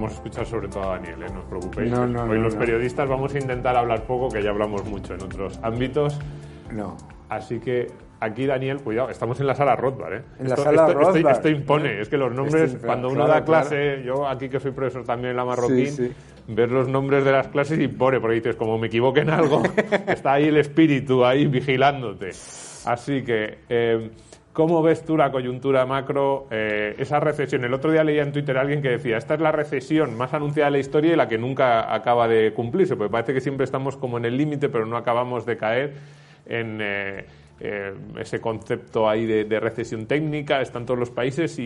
vamos a escuchar sobre todo a Daniel, no os preocupéis. No, Hoy los periodistas vamos a intentar hablar poco, que ya hablamos mucho en otros ámbitos. No. Así que aquí, Daniel, cuidado, estamos en la sala Rothbard, ¿eh? En la sala Rothbard. Esto impone, es que los nombres, cuando uno da clase, yo aquí que soy profesor también en la Marroquín, ver los nombres de las clases impone, porque dices, como me equivoque en algo, está ahí el espíritu, ahí vigilándote. Así que, ¿cómo ves tú la coyuntura macro, esa recesión? El otro día leía en Twitter a alguien que decía, esta es la recesión más anunciada de la historia y la que nunca acaba de cumplirse, porque parece que siempre estamos como en el límite, pero no acabamos de caer en ese concepto ahí de recesión técnica. Está en todos los países,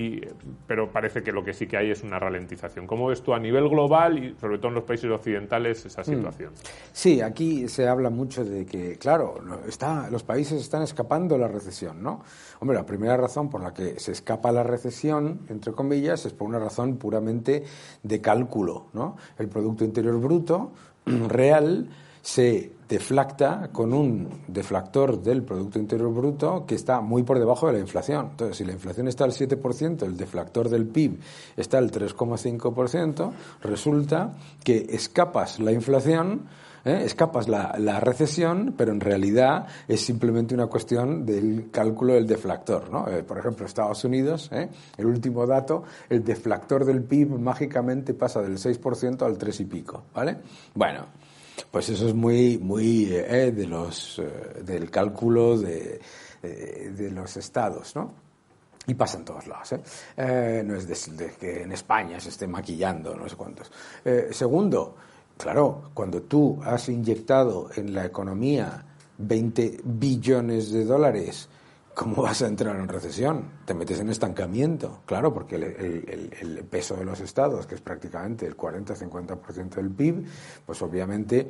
pero parece que lo que sí que hay es una ralentización. ¿Cómo ves tú a nivel global y sobre todo en los países occidentales esa situación? Sí, aquí se habla mucho de que, claro, los países están escapando de la recesión, ¿no? Hombre, la primera razón por la que se escapa la recesión, entre comillas, es por una razón puramente de cálculo, ¿no? El Producto Interior Bruto real se deflacta con un deflactor del Producto Interior Bruto que está muy por debajo de la inflación. Entonces, si la inflación está al 7%, el deflactor del PIB está al 3,5%, resulta que escapas la inflación, escapas la recesión, pero en realidad es simplemente una cuestión del cálculo del deflactor, ¿no? Por ejemplo, Estados Unidos, el último dato, el deflactor del PIB mágicamente pasa del 6% al 3 y pico, ¿vale? Bueno, pues eso es muy del cálculo de los estados, ¿no? Y pasa en todos lados, no es de que en España se esté maquillando, no sé cuántos. Segundo, claro, cuando tú has inyectado en la economía 20 billones de dólares, ¿cómo vas a entrar en recesión? Te metes en estancamiento, claro, porque el peso de los estados, que es prácticamente el 40-50% del PIB, pues obviamente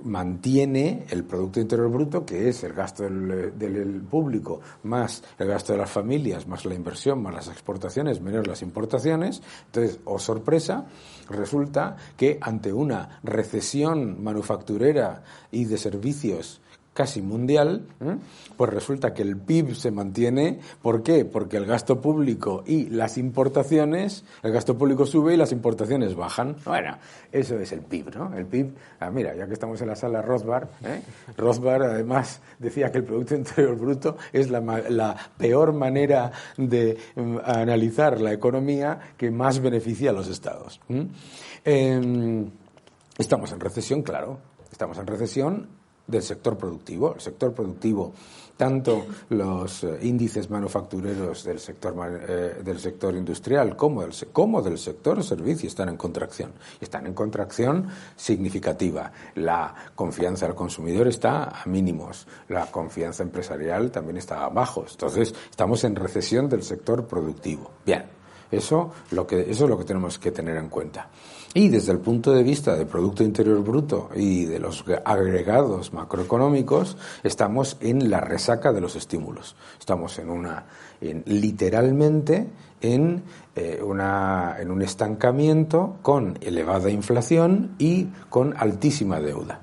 mantiene el Producto Interior Bruto, que es el gasto del público, más el gasto de las familias, más la inversión, más las exportaciones, menos las importaciones. Entonces, oh sorpresa, resulta que ante una recesión manufacturera y de servicios casi mundial, pues resulta que el PIB se mantiene. ¿Por qué? Porque el gasto público y las importaciones, el gasto público sube y las importaciones bajan. Bueno, eso es el PIB, ¿no? El PIB, mira, ya que estamos en la sala Rothbard, Rothbard además decía que el Producto Interior Bruto es la peor manera de analizar la economía que más beneficia a los estados. Estamos en recesión, claro, estamos en recesión del sector productivo. El sector productivo, tanto los índices manufactureros del sector industrial como del sector servicio están en contracción. Están en contracción significativa. La confianza del consumidor está a mínimos. La confianza empresarial también está a bajos. Entonces, estamos en recesión del sector productivo. Bien, eso es lo que tenemos que tener en cuenta. Y desde el punto de vista del Producto Interior Bruto y de los agregados macroeconómicos, estamos en la resaca de los estímulos. Estamos literalmente en un estancamiento con elevada inflación y con altísima deuda.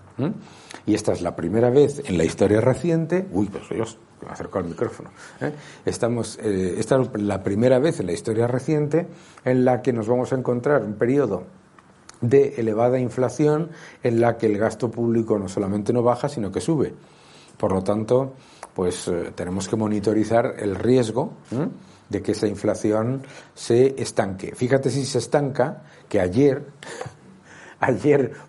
Y esta es la primera vez en la historia reciente. Pues Dios, me acerco al micrófono. Esta es la primera vez en la historia reciente en la que nos vamos a encontrar un periodo de elevada inflación en la que el gasto público no solamente no baja, sino que sube. Por lo tanto, pues tenemos que monitorizar el riesgo de que esa inflación se estanque. Fíjate si se estanca, que ayer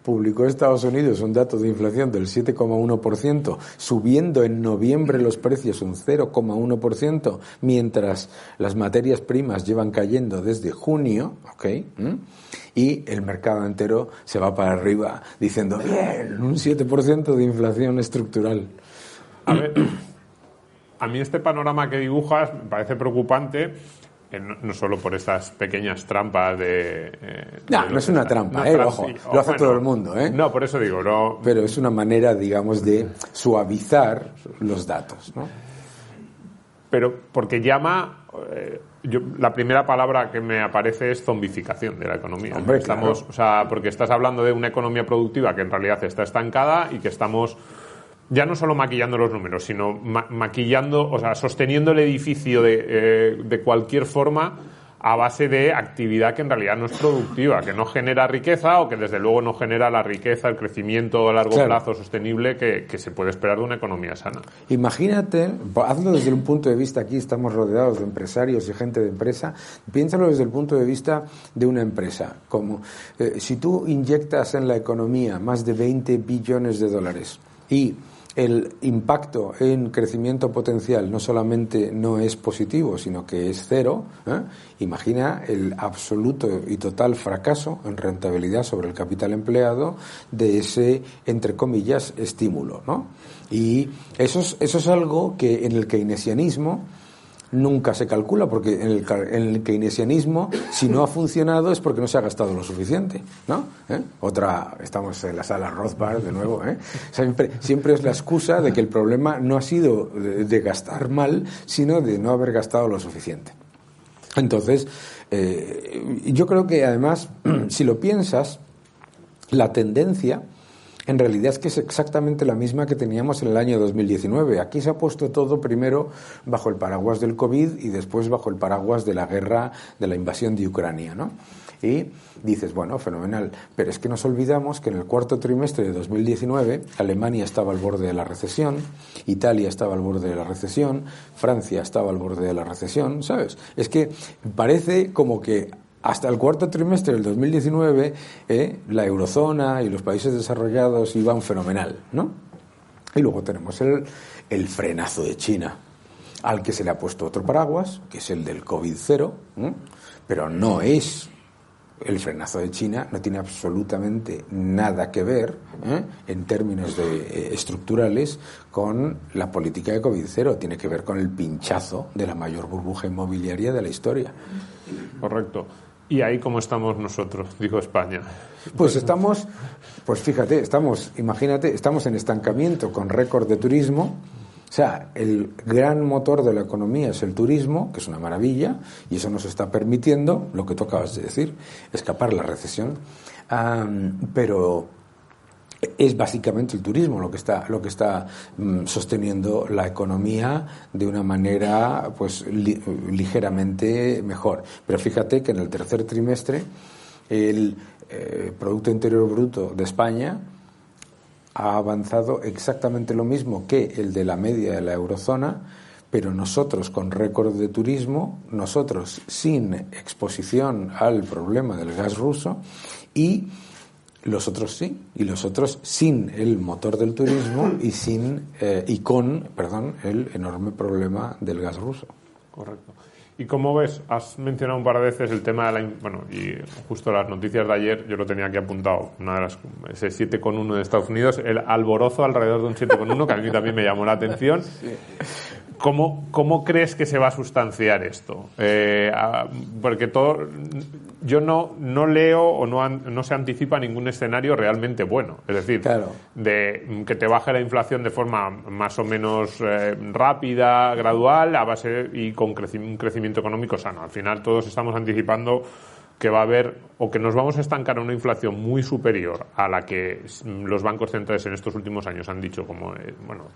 publicó Estados Unidos un dato de inflación del 7,1%, subiendo en noviembre los precios un 0,1%, mientras las materias primas llevan cayendo desde junio, y el mercado entero se va para arriba diciendo, bien, un 7% de inflación estructural. A ver, a mí este panorama que dibujas me parece preocupante. No solo por estas pequeñas trampas no es una trampa, ojo, lo hace todo el mundo, No, por eso digo, no. Pero es una manera, digamos, de suavizar los datos, ¿no? Pero porque llama, la primera palabra que me aparece es zombificación de la economía. Hombre, claro. Porque estás hablando de una economía productiva que en realidad está estancada y que estamos ya no solo maquillando los números, sino maquillando, sosteniendo el edificio de cualquier forma a base de actividad que en realidad no es productiva, que no genera riqueza o que desde luego no genera la riqueza, el crecimiento a largo plazo sostenible que se puede esperar de una economía sana. Imagínate, hazlo desde un punto de vista, aquí estamos rodeados de empresarios y gente de empresa, piénsalo desde el punto de vista de una empresa, como si tú inyectas en la economía más de 20 billones de dólares y el impacto en crecimiento potencial no solamente no es positivo, sino que es cero, imagina el absoluto y total fracaso en rentabilidad sobre el capital empleado de ese, entre comillas, estímulo, ¿no? Y eso es algo que en el keynesianismo nunca se calcula, porque en el keynesianismo, si no ha funcionado es porque no se ha gastado lo suficiente, ¿no? Estamos en la sala Rothbard de nuevo, siempre es la excusa de que el problema no ha sido de gastar mal, sino de no haber gastado lo suficiente. Entonces, yo creo que además, si lo piensas, la tendencia en realidad es que es exactamente la misma que teníamos en el año 2019. Aquí se ha puesto todo primero bajo el paraguas del COVID y después bajo el paraguas de la guerra, de la invasión de Ucrania, ¿no? Y dices, bueno, fenomenal, pero es que nos olvidamos que en el cuarto trimestre de 2019 Alemania estaba al borde de la recesión, Italia estaba al borde de la recesión, Francia estaba al borde de la recesión, ¿sabes? Es que parece como que hasta el cuarto trimestre del 2019 la eurozona y los países desarrollados iban fenomenal, ¿no? Y luego tenemos el frenazo de China, al que se le ha puesto otro paraguas, que es el del COVID-0, pero no es el frenazo de China, no tiene absolutamente nada que ver en términos estructurales con la política de COVID-0, tiene que ver con el pinchazo de la mayor burbuja inmobiliaria de la historia. Correcto. ¿Y ahí cómo estamos nosotros, digo España? Pues fíjate, imagínate, estamos en estancamiento con récord de turismo. O sea, el gran motor de la economía es el turismo, que es una maravilla, y eso nos está permitiendo, lo que tú acabas de decir, escapar la recesión. Pero es básicamente el turismo lo que está sosteniendo la economía de una manera pues ligeramente mejor. Pero fíjate que en el tercer trimestre el Producto Interior Bruto de España ha avanzado exactamente lo mismo que el de la media de la eurozona, pero nosotros con récord de turismo, nosotros sin exposición al problema del gas ruso y los otros sí, y los otros sin el motor del turismo y con el enorme problema del gas ruso. Correcto. ¿Y cómo ves? Has mencionado un par de veces el tema de y justo las noticias de ayer, yo lo tenía aquí apuntado, ese 7,1 de Estados Unidos, el alborozo alrededor de un 7,1, que a mí también me llamó la atención. Sí. ¿Cómo crees que se va a sustanciar esto? Porque yo no leo o no se anticipa ningún escenario realmente bueno. Es decir, claro, de que te baje la inflación de forma más o menos rápida, gradual, a base y con un crecimiento económico sano. Al final todos estamos anticipando que va a haber o que nos vamos a estancar en una inflación muy superior a la que los bancos centrales en estos últimos años han dicho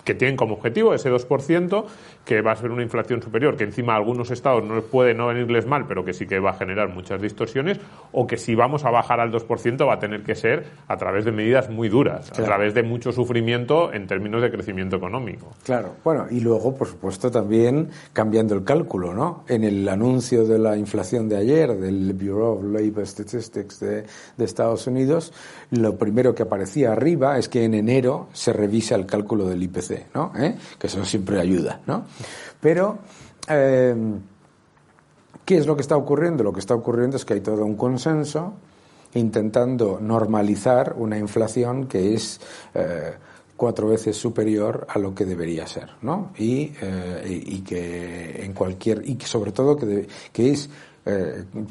que tienen como objetivo ese 2%, que va a ser una inflación superior, que encima a algunos estados no puede no venirles mal, pero que sí que va a generar muchas distorsiones, o que si vamos a bajar al 2% va a tener que ser a través de medidas muy duras, claro, a través de mucho sufrimiento en términos de crecimiento económico. Claro, bueno, y luego, por supuesto, también cambiando el cálculo, ¿no? En el anuncio de la inflación de ayer, del Bureau of Labor Statistics de Estados Unidos, lo primero que aparecía arriba es que en enero se revisa el cálculo del IPC, ¿no? Que eso siempre ayuda, ¿no? Pero ¿qué es lo que está ocurriendo? Lo que está ocurriendo es que hay todo un consenso intentando normalizar una inflación que es 4 veces superior a lo que debería ser, ¿no? Y que sobre todo que es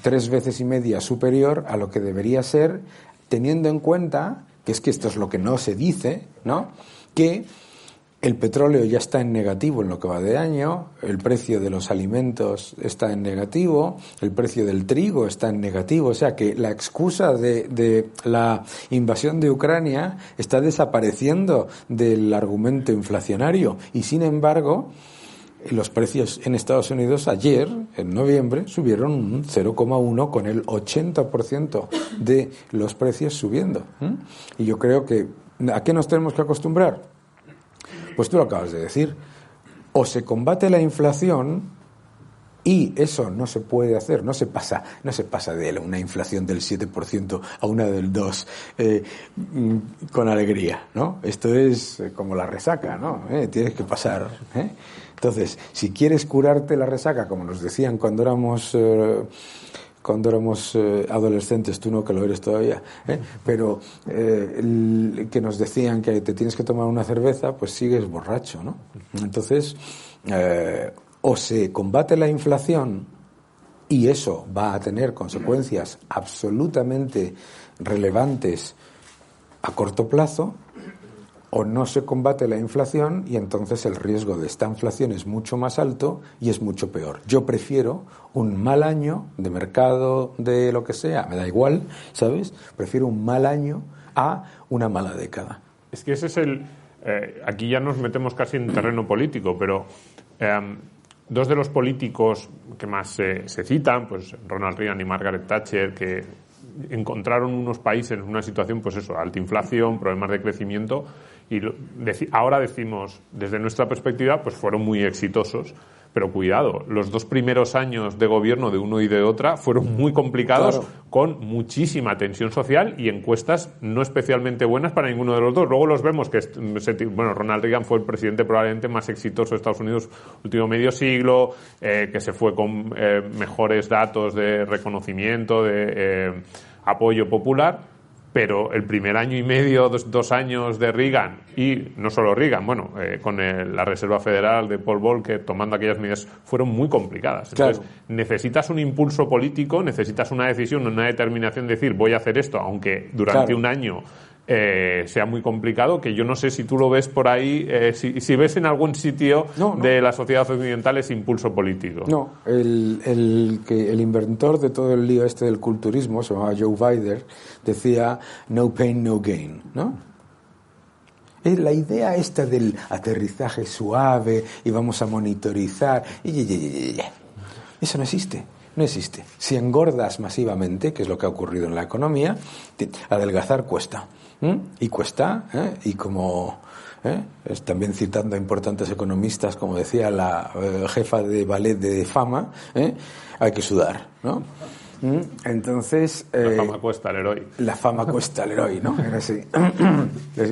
3 veces y media superior a lo que debería ser, teniendo en cuenta que esto es lo que no se dice, ¿no? Que el petróleo ya está en negativo en lo que va de año, el precio de los alimentos está en negativo, el precio del trigo está en negativo, o sea que la excusa de la invasión de Ucrania está desapareciendo del argumento inflacionario y sin embargo los precios en Estados Unidos ayer, en noviembre, subieron un 0,1 con el 80% de los precios subiendo. Y yo creo que ¿a qué nos tenemos que acostumbrar? Pues tú lo acabas de decir. O se combate la inflación, y eso no se puede hacer, no se pasa de una inflación del 7% a una del 2% con alegría, ¿no? Esto es como la resaca, ¿no? Tienes que pasar. Entonces, si quieres curarte la resaca, como nos decían cuando éramos adolescentes, tú no, que lo eres todavía, pero que nos decían que te tienes que tomar una cerveza, pues sigues borracho, ¿no? Entonces, o se combate la inflación, y eso va a tener consecuencias absolutamente relevantes a corto plazo, o no se combate la inflación y entonces el riesgo de esta inflación es mucho más alto y es mucho peor. Yo prefiero un mal año de mercado, de lo que sea, me da igual, ¿sabes? Prefiero un mal año a una mala década. Es que ese es aquí ya nos metemos casi en terreno político, pero dos de los políticos que más se citan, pues Ronald Reagan y Margaret Thatcher, que encontraron unos países en una situación, pues eso, alta inflación, problemas de crecimiento, y ahora decimos, desde nuestra perspectiva, pues fueron muy exitosos. Pero cuidado, los 2 primeros años de gobierno de uno y de otra fueron muy complicados, claro, con muchísima tensión social y encuestas no especialmente buenas para ninguno de los dos. Luego los vemos que, Ronald Reagan fue el presidente probablemente más exitoso de Estados Unidos último medio siglo, que se fue con mejores datos de reconocimiento, de apoyo popular. Pero el primer año y medio, 2 años de Reagan, y no solo Reagan, con la Reserva Federal de Paul Volcker tomando aquellas medidas, fueron muy complicadas. Entonces, claro, necesitas un impulso político, necesitas una decisión, una determinación de decir, voy a hacer esto, aunque durante, claro, un año sea muy complicado, que yo no sé si tú lo ves por ahí, si ves en algún sitio de la sociedad occidental ese impulso político. No, el inventor de todo el lío del culturismo, se llamaba Joe Weider, decía no pain, no gain, ¿no? La idea esta del aterrizaje suave y vamos a monitorizar, eso no existe. No existe. Si engordas masivamente, que es lo que ha ocurrido en la economía, adelgazar cuesta. Y cuesta, y como también citando a importantes economistas, como decía la jefa de ballet de Fama, hay que sudar, ¿no? Entonces... la fama cuesta al héroe. La fama cuesta al héroe, ¿no? Era así.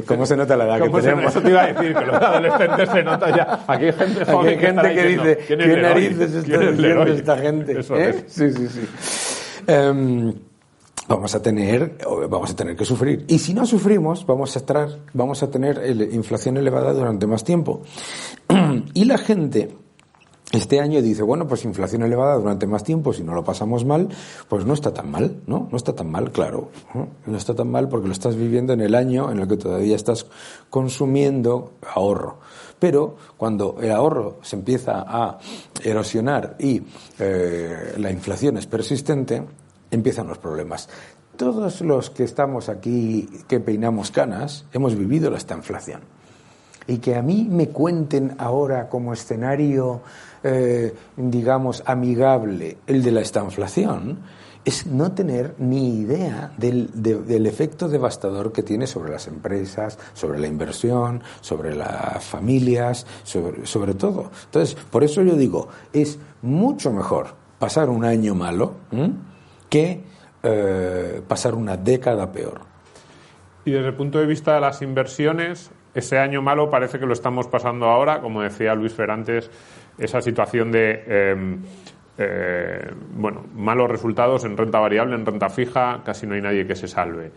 ¿Cómo se nota la edad que tenemos? Eso te iba a decir, que los adolescentes se nota ya. Aquí hay gente joven, aquí hay gente que dice, ¿qué narices está diciendo esta gente? Eso es. Sí. Vamos a tener que sufrir. Y si no sufrimos, vamos a tener inflación elevada durante más tiempo. Y la gente este año dice, bueno, pues inflación elevada durante más tiempo, si no lo pasamos mal, pues no está tan mal, ¿no? No está tan mal, claro. No está tan mal porque lo estás viviendo en el año en el que todavía estás consumiendo ahorro. Pero cuando el ahorro se empieza a erosionar y la inflación es persistente, empiezan los problemas. Todos los que estamos aquí, que peinamos canas, hemos vivido esta inflación. Y que a mí me cuenten ahora como escenario, digamos, amigable, el de la estanflación, es no tener ni idea del efecto devastador que tiene sobre las empresas, sobre la inversión, sobre las familias, sobre todo. Entonces, por eso yo digo, es mucho mejor pasar un año malo que pasar una década peor. Y desde el punto de vista de las inversiones, ese año malo parece que lo estamos pasando ahora, como decía Luis Ferrantes, esa situación de malos resultados en renta variable, en renta fija, casi no hay nadie que se salve.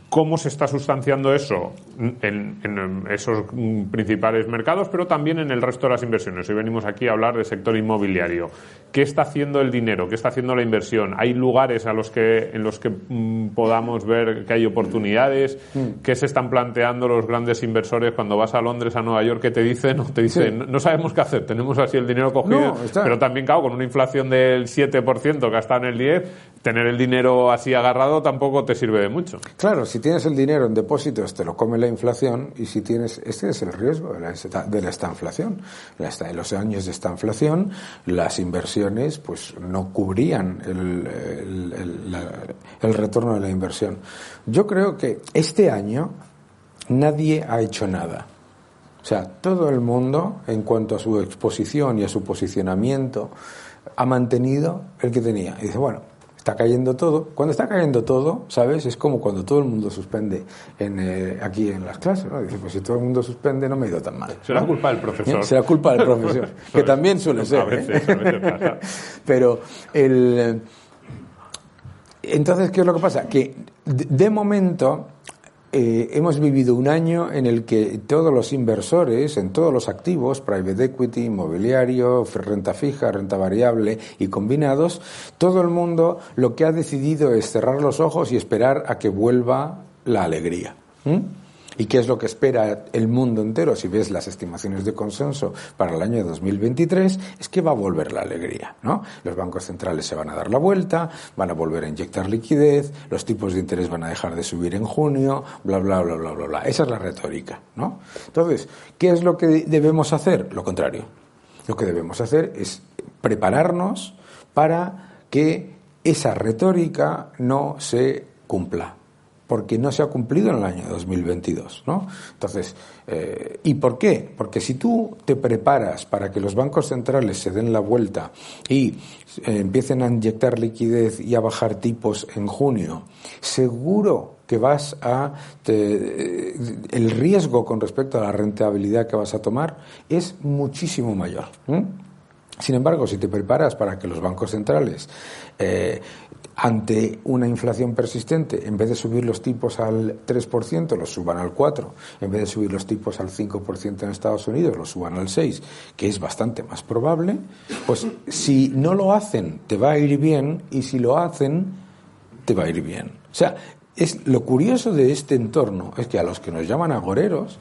¿Cómo se está sustanciando eso en esos principales mercados, pero también en el resto de las inversiones? Hoy venimos aquí a hablar del sector inmobiliario. ¿Qué está haciendo el dinero? ¿Qué está haciendo la inversión? ¿Hay lugares en los que podamos ver que hay oportunidades? ¿Qué se están planteando los grandes inversores cuando vas a Londres, a Nueva York? ¿Qué te dicen? Te dicen, no sabemos qué hacer, tenemos así el dinero cogido, pero también, claro, con una inflación del 7%, que está en el 10%, tener el dinero así agarrado tampoco te sirve de mucho. Claro, si tienes el dinero en depósitos te lo come la inflación, y si tienes, este es el riesgo de la estanflación. En los años de estanflación las inversiones pues no cubrían el retorno de la inversión. Yo creo que este año nadie ha hecho nada. O sea, todo el mundo, en cuanto a su exposición y a su posicionamiento, ha mantenido el que tenía. Y dice, bueno, está cayendo todo. Cuando está cayendo todo, ¿sabes? Es como cuando todo el mundo suspende aquí en las clases, ¿no? Dice, pues si todo el mundo suspende no me ha ido tan mal, ¿no? Será culpa del profesor. Será culpa del profesor, que también suele ser. A veces pasa. Pero entonces, ¿qué es lo que pasa? Que de momento hemos vivido un año en el que todos los inversores en todos los activos, private equity, inmobiliario, renta fija, renta variable y combinados, todo el mundo lo que ha decidido es cerrar los ojos y esperar a que vuelva la alegría. ¿Y qué es lo que espera el mundo entero? Si ves las estimaciones de consenso para el año 2023, es que va a volver la alegría, ¿no? Los bancos centrales se van a dar la vuelta, van a volver a inyectar liquidez, los tipos de interés van a dejar de subir en junio, bla, bla, bla, bla, bla, bla. Esa es la retórica, ¿no? Entonces, ¿qué es lo que debemos hacer? Lo contrario. Lo que debemos hacer es prepararnos para que esa retórica no se cumpla, porque no se ha cumplido en el año 2022, ¿no? Entonces, ¿y por qué? Porque si tú te preparas para que los bancos centrales se den la vuelta y empiecen a inyectar liquidez y a bajar tipos en junio, seguro que el riesgo con respecto a la rentabilidad que vas a tomar es muchísimo mayor. Sin embargo, si te preparas para que los bancos centrales ante una inflación persistente, en vez de subir los tipos al 3%, los suban al 4%, en vez de subir los tipos al 5% en Estados Unidos, los suban al 6%, que es bastante más probable, pues si no lo hacen, te va a ir bien, y si lo hacen, te va a ir bien. O sea, lo curioso de este entorno es que a los que nos llaman agoreros,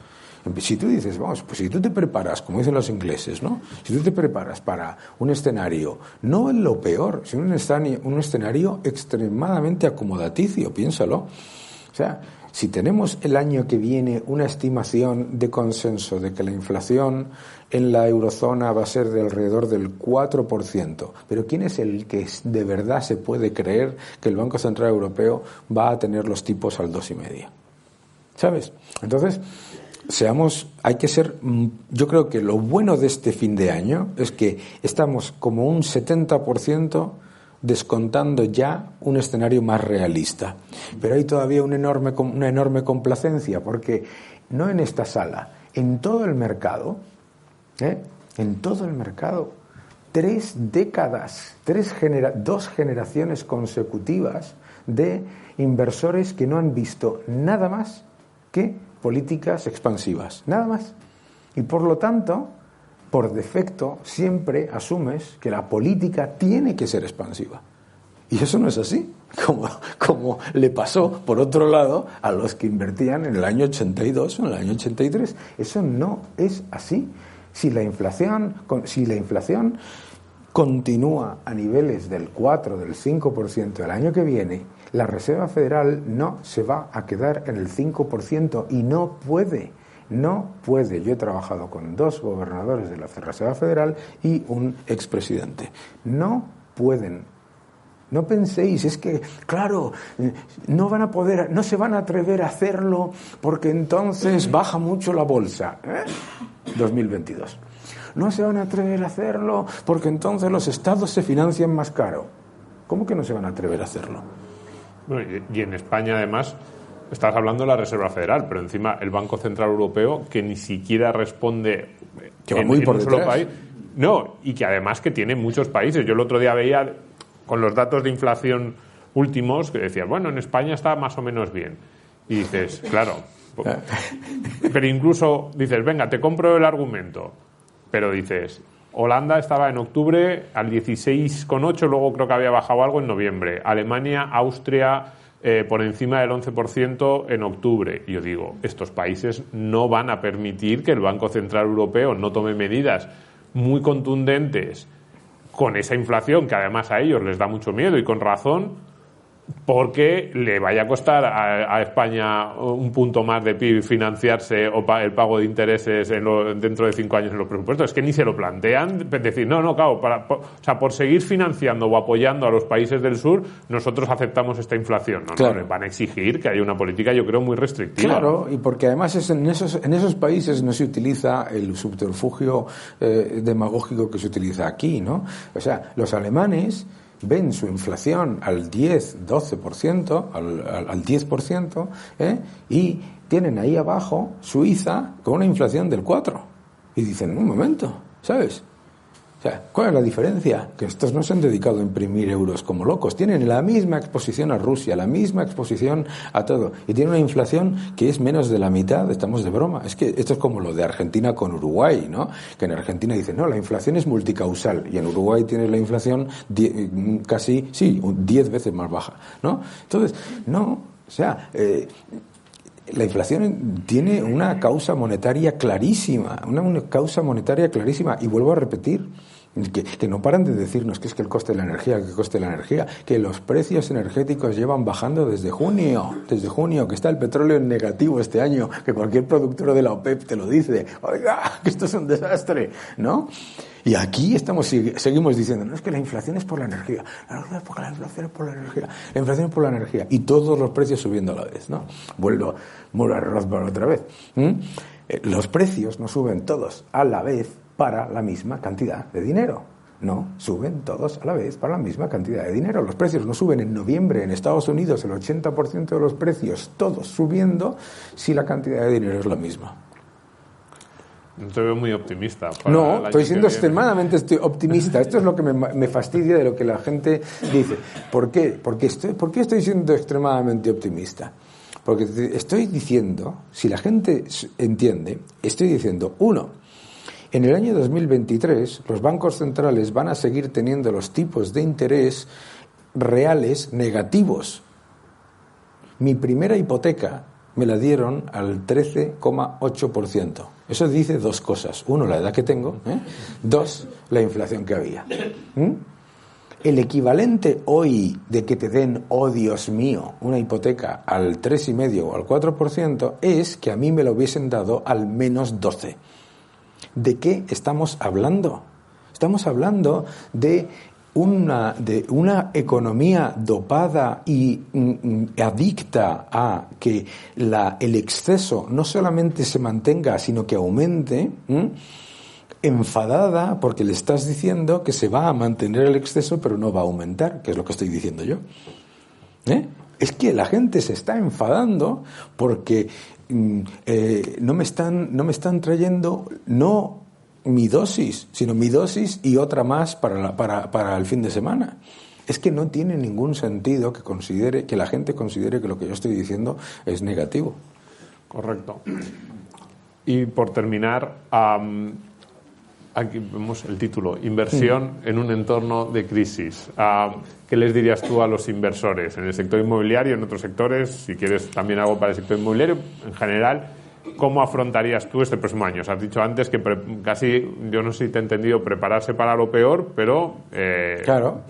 si tú dices, vamos, pues si tú te preparas, como dicen los ingleses, ¿no? Si tú te preparas para un escenario, no en lo peor, sino un escenario extremadamente acomodaticio, piénsalo. O sea, si tenemos el año que viene una estimación de consenso de que la inflación en la eurozona va a ser de alrededor del 4%, pero ¿quién es el que de verdad se puede creer que el Banco Central Europeo va a tener los tipos al 2,5%? ¿Sabes? Entonces, hay que ser, yo creo que lo bueno de este fin de año es que estamos como un 70% descontando ya un escenario más realista. Pero hay todavía una enorme complacencia, porque no en esta sala, en todo el mercado, 3 décadas, 2 generaciones consecutivas de inversores que no han visto nada más que políticas expansivas, nada más. Y por lo tanto, por defecto, siempre asumes que la política tiene que ser expansiva. Y eso no es así, como le pasó, por otro lado, a los que invertían en el año 82 o en el año 83. Eso no es así. Si la inflación continúa a niveles del 4, del 5% el año que viene, la Reserva Federal no se va a quedar en el 5% y no puede. Yo he trabajado con 2 gobernadores de la Reserva Federal y un expresidente. No pueden. No penséis, es que, claro, no se van a atrever a hacerlo porque entonces baja mucho la bolsa. 2022. No se van a atrever a hacerlo porque entonces los estados se financian más caro. ¿Cómo que no se van a atrever a hacerlo? Bueno, y en España, además, estás hablando de la Reserva Federal, pero encima el Banco Central Europeo, que ni siquiera responde que va muy por un solo país. No, y que además que tiene muchos países. Yo el otro día veía, con los datos de inflación últimos, que decían, bueno, en España está más o menos bien. Y dices, claro, pero incluso dices, venga, te compro el argumento, pero dices, Holanda estaba en octubre al 16,8, luego creo que había bajado algo en noviembre. Alemania, Austria, por encima del 11% en octubre. Y yo digo, estos países no van a permitir que el Banco Central Europeo no tome medidas muy contundentes con esa inflación que además a ellos les da mucho miedo, y con razón, porque le vaya a costar a España un punto más de PIB financiarse o el pago de intereses dentro de 5 años en los presupuestos. Es que ni se lo plantean. Es decir, no, claro, por seguir financiando o apoyando a los países del sur, nosotros aceptamos esta inflación. No, les van a exigir que haya una política, yo creo, muy restrictiva. Claro, y porque además en esos países no se utiliza el subterfugio demagógico que se utiliza aquí, ¿no? O sea, los alemanes ven su inflación al 10-12%, al 10%, y tienen ahí abajo Suiza con una inflación del 4%. Y dicen, un momento, ¿sabes? O sea, ¿cuál es la diferencia? Que estos no se han dedicado a imprimir euros como locos. Tienen la misma exposición a Rusia, la misma exposición a todo. Y tienen una inflación que es menos de la mitad. Estamos de broma. Es que esto es como lo de Argentina con Uruguay, ¿no? Que en Argentina dicen, no, la inflación es multicausal. Y en Uruguay tienes la inflación casi 10 veces más baja, ¿no? Entonces, no, o sea... la inflación tiene una causa monetaria clarísima, una causa monetaria clarísima. Y vuelvo a repetir, que no paran de decirnos que es que el coste de la energía, que los precios energéticos llevan bajando desde junio, que está el petróleo en negativo este año, que cualquier productor de la OPEP te lo dice, oiga, que esto es un desastre, ¿no? Y aquí seguimos diciendo, no, es que la inflación es por la energía, la inflación es por la energía, la inflación es por la energía, y todos los precios subiendo a la vez, ¿no? Vuelvo a Rothbard otra vez. Los precios no suben todos a la vez para la misma cantidad de dinero. No, suben todos a la vez para la misma cantidad de dinero. Los precios no suben en noviembre en Estados Unidos, el 80% de los precios, todos subiendo, si la cantidad de dinero es la misma. No te veo muy optimista. No, estoy siendo extremadamente optimista. Esto es lo que me fastidia de lo que la gente dice. ¿Por qué? ¿Por qué estoy siendo extremadamente optimista? Porque estoy diciendo, si la gente entiende, estoy diciendo, en el año 2023 los bancos centrales van a seguir teniendo los tipos de interés reales negativos. Mi primera hipoteca me la dieron al 13,8%. Eso dice dos cosas. Uno, la edad que tengo. Dos, la inflación que había. El equivalente hoy de que te den, oh Dios mío, una hipoteca al 3,5% o al 4% es que a mí me lo hubiesen dado al menos 12%. ¿De qué estamos hablando? Estamos hablando de una economía dopada y adicta a que el exceso no solamente se mantenga, sino que aumente, enfadada porque le estás diciendo que se va a mantener el exceso pero no va a aumentar, que es lo que estoy diciendo yo. Es que la gente se está enfadando porque no me están trayendo no mi dosis, sino mi dosis y otra más para el fin de semana. Es que no tiene ningún sentido que la gente considere que lo que yo estoy diciendo es negativo. Correcto. Y por terminar, aquí vemos el título, Inversión en un entorno de crisis. ¿Qué les dirías tú a los inversores en el sector inmobiliario, en otros sectores? Si quieres también algo para el sector inmobiliario, en general, ¿cómo afrontarías tú este próximo año? O sea, has dicho antes que casi, yo no sé si te he entendido, prepararse para lo peor, pero... claro.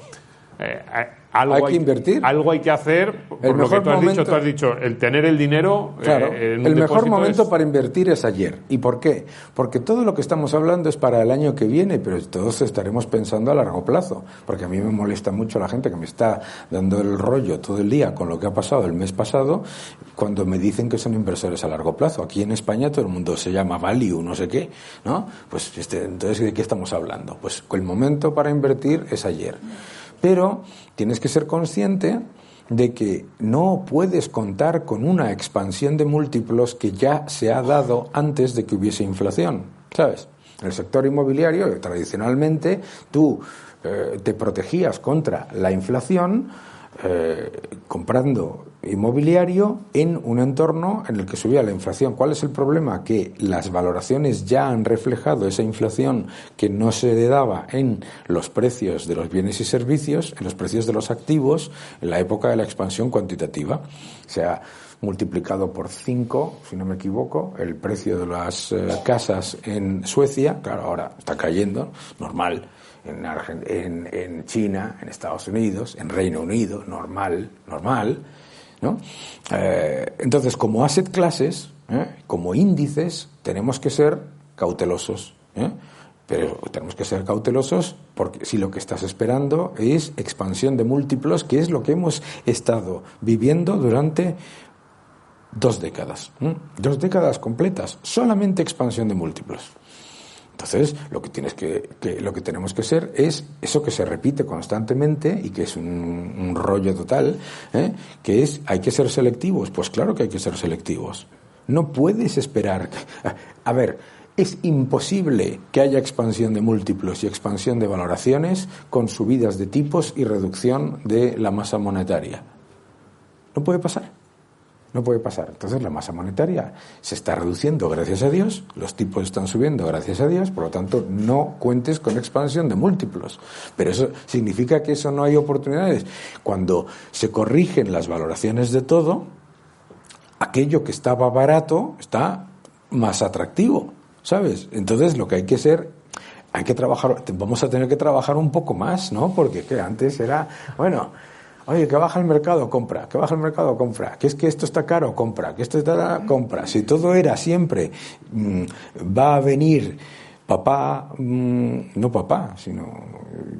Algo hay que invertir. Algo hay que hacer, por lo que tú has dicho, el tener el dinero... Claro, el mejor momento para invertir es ayer. ¿Y por qué? Porque todo lo que estamos hablando es para el año que viene, pero todos estaremos pensando a largo plazo. Porque a mí me molesta mucho la gente que me está dando el rollo todo el día con lo que ha pasado el mes pasado, cuando me dicen que son inversores a largo plazo. Aquí en España todo el mundo se llama value, no sé qué, ¿no? Pues entonces, ¿de qué estamos hablando? Pues el momento para invertir es ayer. Pero tienes que ser consciente de que no puedes contar con una expansión de múltiplos que ya se ha dado antes de que hubiese inflación, ¿sabes? En el sector inmobiliario, tradicionalmente, tú te protegías contra la inflación comprando inmobiliario en un entorno en el que subía la inflación. ¿Cuál es el problema? Que las valoraciones ya han reflejado esa inflación que no se daba en los precios de los bienes y servicios, en los precios de los activos, en la época de la expansión cuantitativa. Se ha multiplicado por 5, si no me equivoco, el precio de las casas en Suecia. Claro, ahora está cayendo, normal. en China, en Estados Unidos, en Reino Unido, normal, ¿no? Entonces, como asset classes, como índices, tenemos que ser cautelosos, pero tenemos que ser cautelosos porque si lo que estás esperando es expansión de múltiplos, que es lo que hemos estado viviendo durante 2 décadas, 2 décadas completas, solamente expansión de múltiplos. Entonces, lo que tenemos que ser es eso que se repite constantemente y que es un rollo total, que es, hay que ser selectivos. Pues claro que hay que ser selectivos. No puedes esperar. A ver, es imposible que haya expansión de múltiplos y expansión de valoraciones con subidas de tipos y reducción de la masa monetaria. No puede pasar. No puede pasar. Entonces la masa monetaria se está reduciendo, gracias a Dios, los tipos están subiendo, gracias a Dios, por lo tanto no cuentes con expansión de múltiplos. Pero eso significa que eso no hay oportunidades. Cuando se corrigen las valoraciones de todo, aquello que estaba barato está más atractivo, ¿sabes? Entonces lo que hay que trabajar, vamos a tener que trabajar un poco más, ¿no? Porque antes era, oye, que baja el mercado, compra, que baja el mercado, compra, que es que esto está caro, compra, que esto está, compra. Si todo era siempre, va a venir papá, no papá, sino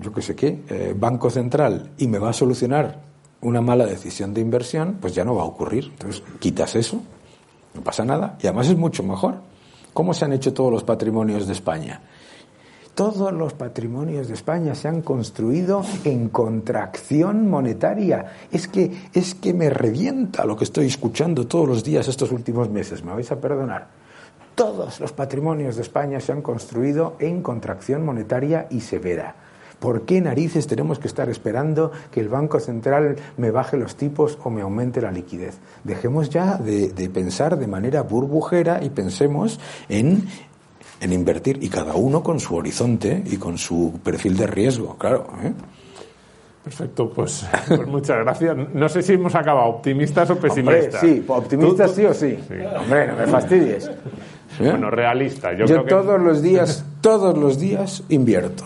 yo qué sé qué, Banco Central, y me va a solucionar una mala decisión de inversión, pues ya no va a ocurrir. Entonces, quitas eso, no pasa nada, y además es mucho mejor. ¿Cómo se han hecho todos los patrimonios de España? Todos los patrimonios de España se han construido en contracción monetaria. Es que me revienta lo que estoy escuchando todos los días estos últimos meses, me vais a perdonar. Todos los patrimonios de España se han construido en contracción monetaria y severa. ¿Por qué narices tenemos que estar esperando que el Banco Central me baje los tipos o me aumente la liquidez? Dejemos ya de pensar de manera burbujera y pensemos en invertir, y cada uno con su horizonte y con su perfil de riesgo, claro. Perfecto, pues muchas gracias. No sé si hemos acabado optimistas o pesimistas. Hombre, sí, optimistas sí o sí. Hombre, no me fastidies. Bueno, realista. Yo creo que todos los días invierto.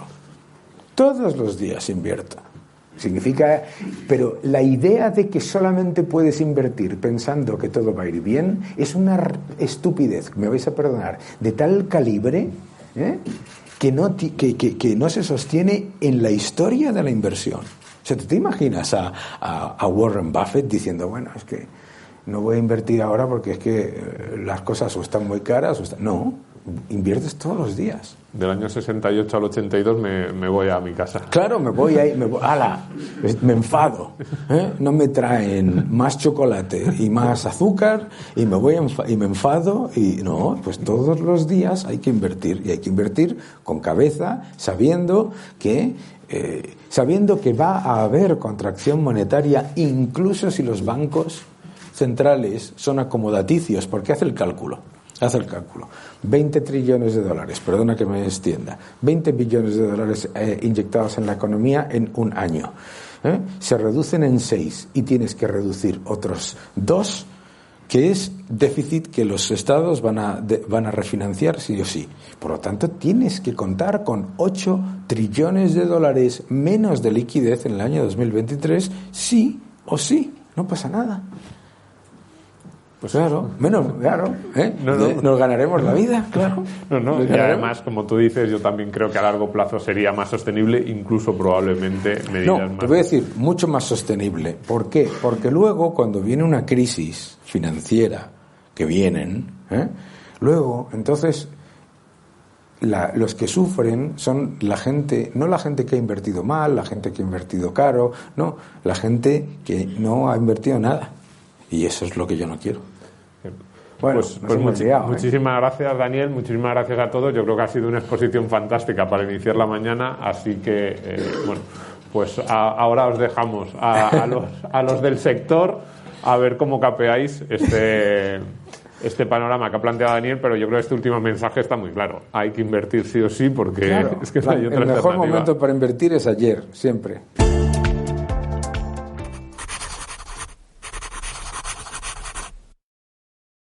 Todos los días invierto. Significa, pero la idea de que solamente puedes invertir pensando que todo va a ir bien es una estupidez, me vais a perdonar, de tal calibre que no se sostiene en la historia de la inversión. O sea, ¿te imaginas a Warren Buffett diciendo, bueno, es que no voy a invertir ahora porque es que las cosas o están muy caras o están... No, inviertes todos los días. Del año 68 al 82 me voy a mi casa. Claro, me voy ahí, me enfado. No me traen más chocolate y más azúcar y me enfado y no, pues todos los días hay que invertir y hay que invertir con cabeza, sabiendo que va a haber contracción monetaria incluso si los bancos centrales son acomodaticios, porque hace el cálculo. 20 trillones de dólares, perdona que me extienda, 20 billones de dólares inyectados en la economía en un año. Se reducen en 6 y tienes que reducir otros 2, que es déficit que los estados van a refinanciar sí o sí. Por lo tanto, tienes que contar con 8 trillones de dólares menos de liquidez en el año 2023, sí o sí, no pasa nada. Pues claro, nos ganaremos la vida, claro. Y además, como tú dices, yo también creo que a largo plazo sería más sostenible, incluso probablemente medidas más... Te voy a decir, mucho más sostenible. ¿Por qué? Porque luego, cuando viene una crisis financiera, que vienen, luego, entonces, los que sufren son la gente, no la gente que ha invertido mal, la gente que ha invertido caro, no, la gente que no ha invertido nada. Y eso es lo que yo no quiero. Bueno, pues muchísimas gracias, Daniel, muchísimas gracias a todos. Yo creo que ha sido una exposición fantástica para iniciar la mañana, así que pues ahora os dejamos a los del sector a ver cómo capeáis este panorama que ha planteado Daniel, pero yo creo que este último mensaje está muy claro. Hay que invertir sí o sí porque claro, es que no hay otra el mejor alternativa. momento para invertir es ayer, siempre.